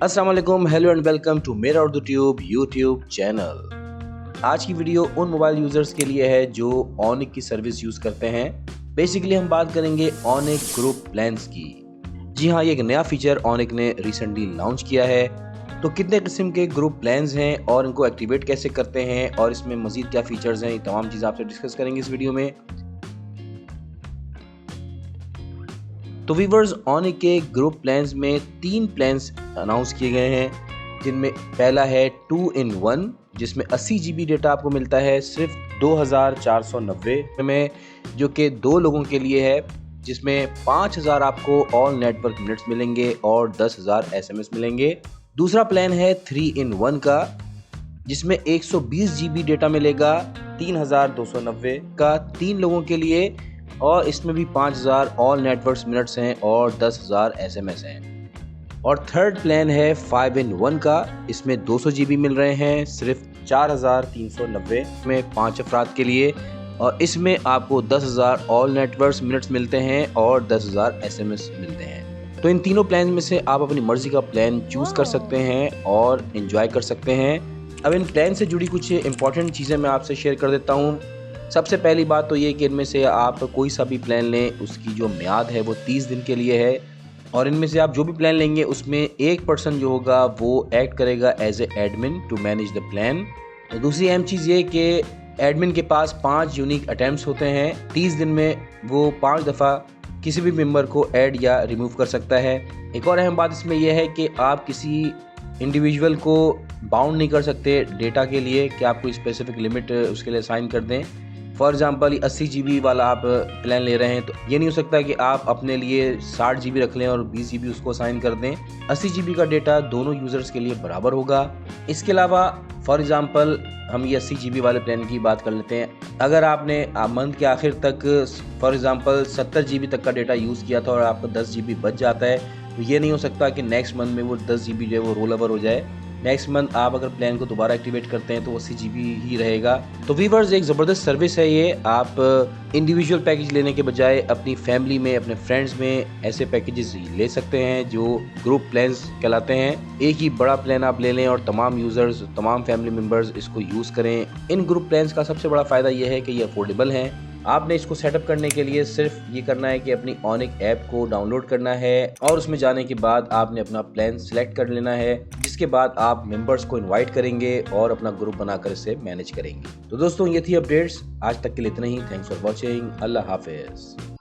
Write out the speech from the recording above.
अस्सलाम वालेकुम, hello and welcome to मेरा उर्दू ट्यूब यूट्यूब चैनल। आज की वीडियो उन मोबाइल यूज़र्स के लिए है जो ऑनिक की सर्विस यूज़ करते हैं। बेसिकली हम बात करेंगे ऑनिक ग्रुप प्लान्स की। जी हाँ, ये एक नया फीचर ऑनिक ने रिसेंटली लॉन्च किया है। तो कितने किस्म के ग्रुप प्लान्स हैं और इनको एक्टिवेट कैसे करते हैं और इसमें मज़ीद क्या फ़ीचर्स हैं, ये तमाम चीज़ें आपसे डिस्कस करेंगे इस वीडियो में। तो वीवर्स, ऑनिक के ग्रुप प्लान्स में 3 प्लान्स अनाउंस किए गए हैं, जिनमें पहला है 2 in 1 जिसमें 80 GB डेटा आपको मिलता है सिर्फ 2490 में, जो कि 2 लोगों के लिए है, जिसमें 5000 आपको ऑल नेटवर्क मिनट्स मिलेंगे और 10,000 SMS मिलेंगे। दूसरा प्लान है 3 in 1 का, जिसमें 120 GB डेटा मिलेगा 3290 का 3 लोगों के लिए, और इसमें भी 5000 ऑल नेटवर्क्स मिनट्स हैं और 10,000 SMS हैं। और थर्ड प्लान है 5 in 1 का, इसमें 200 GB मिल रहे हैं सिर्फ 4390 में 5 अफराद के लिए, और इसमें आपको 10,000 ऑल नेटवर्क्स मिनट्स मिलते हैं और 10,000 SMS मिलते हैं। तो इन तीनों प्लान में से आप अपनी मर्जी का प्लान चूज़ कर सकते हैं और एंजॉय कर सकते हैं। अब इन प्लान से जुड़ी कुछ इंपॉर्टेंट चीज़ें मैं आपसे शेयर कर देता हूँ। सबसे पहली बात तो ये कि इनमें से आप कोई सा भी प्लान लें, उसकी जो मियाद है वो 30 दिन के लिए है, और इनमें से आप जो भी प्लान लेंगे उसमें एक पर्सन जो होगा वो एक्ट करेगा as a admin to manage the plan. तो दूसरी अहम चीज़ ये कि एडमिन के पास 5 यूनिक अटैम्प्ट्स होते हैं। 30 दिन में वो 5 दफ़ा किसी भी मेंबर को ऐड या रिमूव कर सकता है। एक और अहम बात इसमें यह है कि आप किसी इंडिविजुअल को बाउंड नहीं कर सकते डेटा के लिए कि आप कोई स्पेसिफिक लिमिट उसके लिए साइन कर दें। फॉर एग्जांपल 80 GB वाला आप प्लान ले रहे हैं, तो ये नहीं हो सकता कि आप अपने लिए 60 GB रख लें और 20 GB उसको साइन कर दें। 80 GB का डेटा दोनों यूज़र्स के लिए बराबर होगा। इसके अलावा फॉर एग्जांपल हम ये 80 GB वाले प्लान की बात कर लेते हैं। अगर आपने मंथ के आखिर तक फॉर एग्जांपल 70 GB तक का डेटा यूज़ किया था और आपको 10 GB बच जाता है, तो ये नहीं हो सकता कि नेक्स्ट मंथ में वो 10 GB जो है वो रोल ओवर हो जाए। नेक्स्ट मंथ आप अगर प्लान को दोबारा एक्टिवेट करते हैं तो 80 GB ही रहेगा। तो वीवर्स, एक ज़बरदस्त सर्विस है ये। आप इंडिविजुअल पैकेज लेने के बजाय अपनी फैमिली में, अपने फ्रेंड्स में ऐसे पैकेजेस ले सकते हैं जो ग्रुप प्लान्स कहलाते हैं। एक ही बड़ा प्लान आप ले लें और तमाम यूज़र्स, तमाम फैमिली मेम्बर्स इसको यूज़ करें। इन ग्रुप प्लान्स का सबसे बड़ा फ़ायदा ये है कि ये अफोर्डेबल हैं। आपने इसको सेटअप करने के लिए सिर्फ ये करना है कि अपनी ऑनिक ऐप को डाउनलोड करना है और उसमें जाने के बाद आपने अपना प्लान सिलेक्ट कर लेना है, जिसके बाद आप मेंबर्स को इनवाइट करेंगे और अपना ग्रुप बनाकर इसे मैनेज करेंगे। तो दोस्तों, ये थी अपडेट्स। आज तक के लिए इतना ही। Thanks for watching. अल्लाह हाफिज।